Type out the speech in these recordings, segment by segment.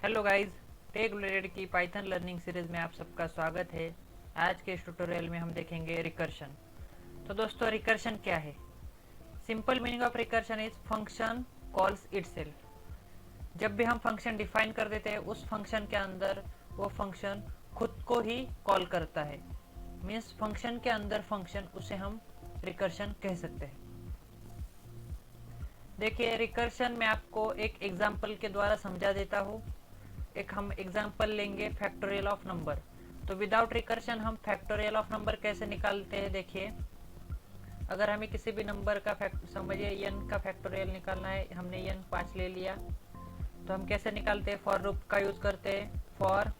Hello guys, tech related की Python learning series में आप सबका स्वागत है। आज के इस ट्यूटोरियल में हम देखेंगे रिकर्शन। तो दोस्तों, रिकर्शन क्या है? Simple meaning of recursion is function calls itself. जब भी हम फंक्शन डिफाइन कर देते हैं, उस फंक्शन के अंदर वो फंक्शन खुद को ही कॉल करता है। मीन्स फंक्शन के अंदर फंक्शन, उसे हम रिकर्शन कह सकते हैं। देखिए, रिकर्शन में आपको एक एग्जाम्पल के द्वारा समझा देता हूँ। एक हम एग्जांपल लेंगे फैक्टोरियल ऑफ नंबर। तो विदाउट रिकर्शन हम फैक्टोरियल ऑफ नंबर कैसे निकालते हैं? देखिए, अगर हमें किसी भी नंबर का समझिए n का फैक्टोरियल निकालना है, हमने n 5 ले लिया, तो हम कैसे निकालते हैं? फॉर लूप का यूज करते हैं। For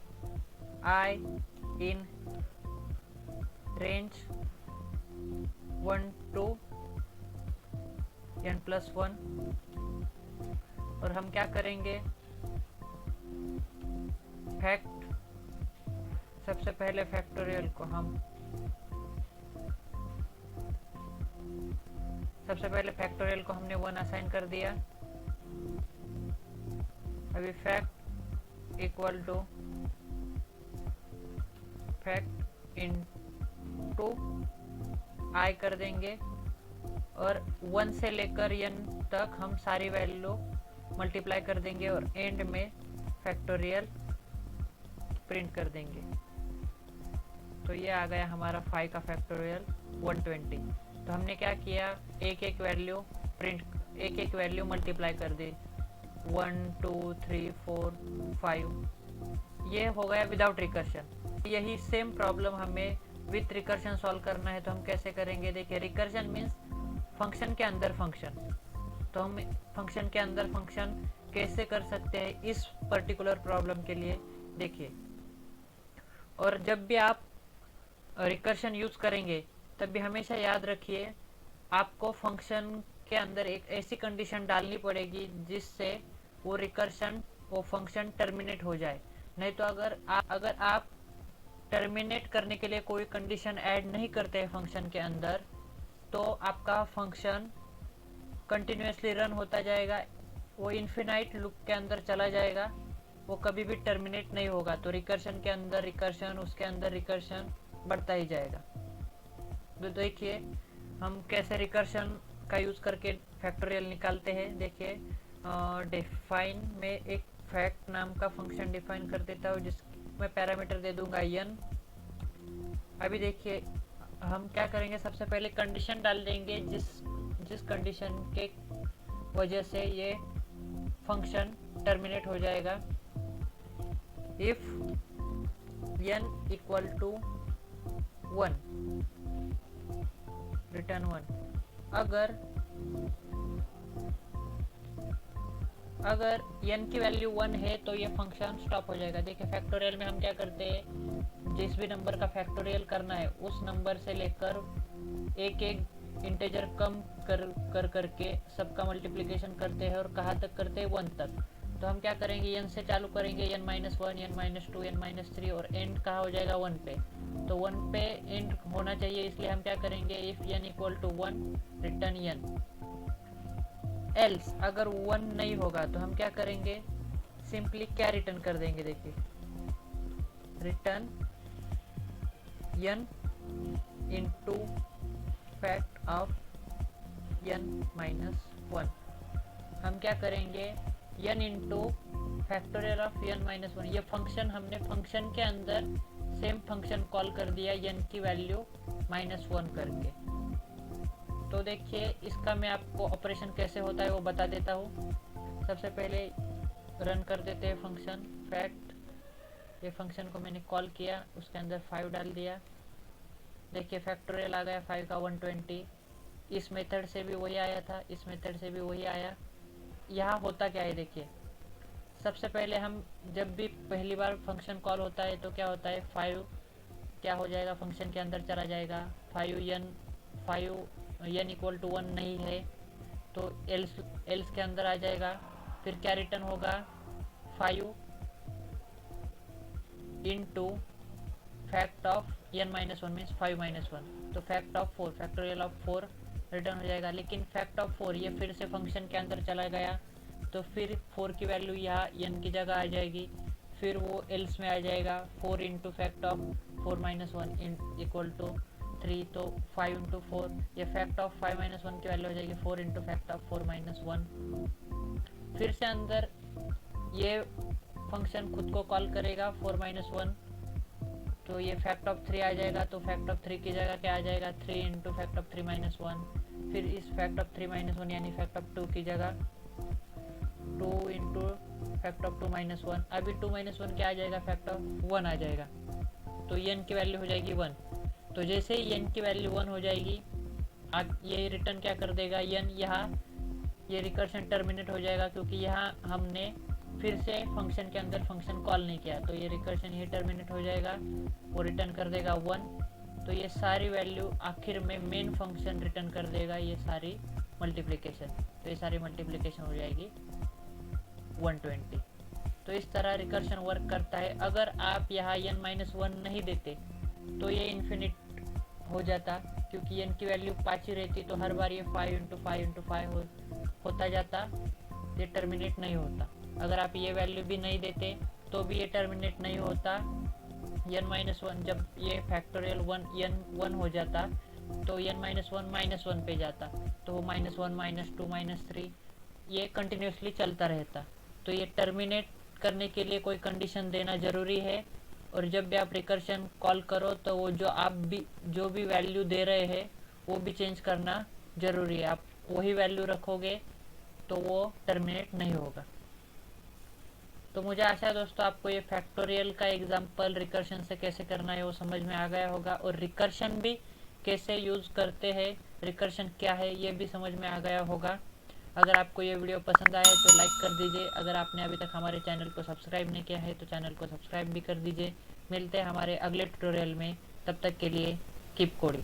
i in range 1 to n+1। और हम क्या करेंगे? फैक्ट, सबसे पहले फैक्टोरियल को हम हमने 1 असाइन कर दिया। अभी fact equal to fact into i कर देंगे, और 1 से लेकर n तक हम सारी वैल्यू मल्टीप्लाई कर देंगे और एंड में फैक्टोरियल प्रिंट कर देंगे। तो ये आ गया हमारा 5 का फैक्टोरियल 120। तो हमने क्या किया? एक एक वैल्यू प्रिंट, एक एक वैल्यू मल्टीप्लाई कर दी। 1 2 3 4 5। ये हो गया विदाउट रिकर्शन। यही सेम प्रॉब्लम हमें विथ रिकर्शन सॉल्व करना है। तो हम कैसे करेंगे? देखिए, रिकर्शन मीन्स फंक्शन के अंदर फंक्शन। तो हम फंक्शन के अंदर फंक्शन कैसे कर सकते हैं इस पर्टिकुलर प्रॉब्लम के लिए? देखिए, और जब भी आप रिकर्शन यूज करेंगे, तब भी हमेशा याद रखिए, आपको फंक्शन के अंदर एक ऐसी कंडीशन डालनी पड़ेगी जिससे वो फंक्शन टर्मिनेट हो जाए। नहीं तो अगर आप टर्मिनेट करने के लिए कोई कंडीशन ऐड नहीं करते हैं फंक्शन के अंदर, तो आपका फंक्शन कंटिन्यूसली रन होता जाएगा, वो इन्फिनाइट लूप के अंदर चला जाएगा, वो कभी भी टर्मिनेट नहीं होगा। तो रिकर्शन के अंदर रिकर्शन, उसके अंदर रिकर्शन बढ़ता ही जाएगा। तो देखिए, हम कैसे रिकर्शन का यूज करके फैक्टोरियल निकालते हैं। देखिए, डिफाइन में एक फैक्ट नाम का फंक्शन डिफाइन कर देता हूँ, जिसमें पैरामीटर दे दूंगा n। अभी देखिए, हम क्या करेंगे? सबसे पहले कंडीशन डाल देंगे जिस कंडीशन के वजह से ये फंक्शन टर्मिनेट हो जाएगा। If n equal to 1, return 1। अगर n की वैल्यू 1 है तो ये फंक्शन स्टॉप हो जाएगा। देखिए, फैक्टोरियल में हम क्या करते हैं? जिस भी नंबर का फैक्टोरियल करना है, उस नंबर से लेकर एक एक इंटीजर कम करके सबका मल्टीप्लिकेशन करते हैं। और कहाँ तक करते हैं? 1 तक। तो हम क्या करेंगे? n से चालू करेंगे, n-1, n-2, n-3, और एंड कहाँ हो जाएगा? 1 पे। तो 1 पे एंड होना चाहिए, इसलिए हम क्या करेंगे? If n equal to 1, return n। Else अगर 1 नहीं होगा तो हम क्या करेंगे? सिंपली क्या रिटर्न कर देंगे? देखिए, return n into fact of n-1। हम क्या करेंगे? n into factorial of n-1। ये फंक्शन, हमने फंक्शन के अंदर सेम फंक्शन कॉल कर दिया n की वैल्यू -1 करके। तो देखिए, इसका मैं आपको ऑपरेशन कैसे होता है वो बता देता हूँ। सबसे पहले रन कर देते हैं फंक्शन फैक्ट। ये फंक्शन को मैंने कॉल किया, उसके अंदर 5 डाल दिया। देखिए, फैक्टोरियल आ गया 5 का 120। इस मेथड से भी वही आया था, इस मेथड से भी वही आया। यहाँ होता क्या है? देखिए, सबसे पहले हम जब भी पहली बार फंक्शन कॉल होता है तो क्या होता है? 5 क्या हो जाएगा? फंक्शन के अंदर चला जाएगा। 5n इक्वल टू 1 नहीं है तो एल्स के अंदर आ जाएगा। फिर क्या रिटर्न होगा? 5 into fact of n-1 means 5-1। तो fact of 4, factorial of 4 return हो जाएगा। लेकिन फैक्ट ऑफ 4 ये फिर से फंक्शन के अंदर चला गया, तो फिर 4 की वैल्यू यहाँ n की जगह आ जाएगी, फिर वो एल्स में आ जाएगा 4 into fact of 4 minus 1 equal to 3, तो 5 इंटू 4, ये फैक्ट ऑफ 5 माइनस 1 की वैल्यू हो जाएगी 4 इंटू फैक्ट ऑफ 4 माइनस 1। फिर से अंदर ये फंक्शन खुद को कॉल करेगा 4 माइनस 1, तो ये फैक्ट ऑफ 3 आ जाएगा, तो फैक्ट ऑफ 3 की जगह क्या आ जाएगा 3 इंटू फैक्ट ऑफ 3 माइनस 1। फिर इस फैक्ट ऑफ 3 माइनस 1 यानी फैक्ट ऑफ 2 की जगह 2 इंटू फैक्ट ऑफ 2 माइनस 1। अभी 2 माइनस 1 क्या आ जाएगा, फैक्ट ऑफ 1 आ जाएगा, तो n की वैल्यू हो जाएगी 1। तो जैसे ही n की वैल्यू 1 हो जाएगी, आप ये रिटर्न क्या कर देगा n, यहाँ ये रिकर्शन टर्मिनेट हो जाएगा, क्योंकि यहाँ हमने फिर से फंक्शन के अंदर फंक्शन कॉल नहीं किया, तो ये रिकर्शन ही टर्मिनेट हो जाएगा, वो रिटर्न कर देगा 1। तो ये सारी वैल्यू आखिर में मेन फंक्शन रिटर्न कर देगा ये सारी मल्टीप्लिकेशन, तो ये सारी मल्टीप्लिकेशन हो जाएगी 120। तो इस तरह रिकर्शन वर्क करता है। अगर आप यहाँ n-1 नहीं देते तो ये इन्फिनिट हो जाता, क्योंकि n की वैल्यू 5 ही रहती, तो हर बार ये 5 इंटू 5 इंटू 5 होता जाता, ये टर्मिनेट नहीं होता। अगर आप ये वैल्यू भी नहीं देते तो भी ये टर्मिनेट नहीं होता। n-1 जब ये फैक्टोरियल 1 हो जाता, तो n-1 -1 पे जाता, तो वो -1 -2 -3 ये कंटिन्यूसली चलता रहता। तो ये टर्मिनेट करने के लिए कोई कंडीशन देना ज़रूरी है, और जब भी आप रिकर्शन कॉल करो तो वो जो भी वैल्यू दे रहे हैं वो भी चेंज करना ज़रूरी है। आप वही वैल्यू रखोगे तो वो टर्मिनेट नहीं होगा। तो मुझे आशा है दोस्तों आपको ये फैक्टोरियल का एग्जांपल रिकर्शन से कैसे करना है वो समझ में आ गया होगा, और रिकर्शन भी कैसे यूज़ करते हैं, रिकर्शन क्या है ये भी समझ में आ गया होगा। अगर आपको ये वीडियो पसंद आए तो लाइक कर दीजिए। अगर आपने अभी तक हमारे चैनल को सब्सक्राइब नहीं किया है तो चैनल को सब्सक्राइब भी कर दीजिए। मिलते हैं हमारे अगले ट्यूटोरियल में, तब तक के लिए कीप कोडिंग।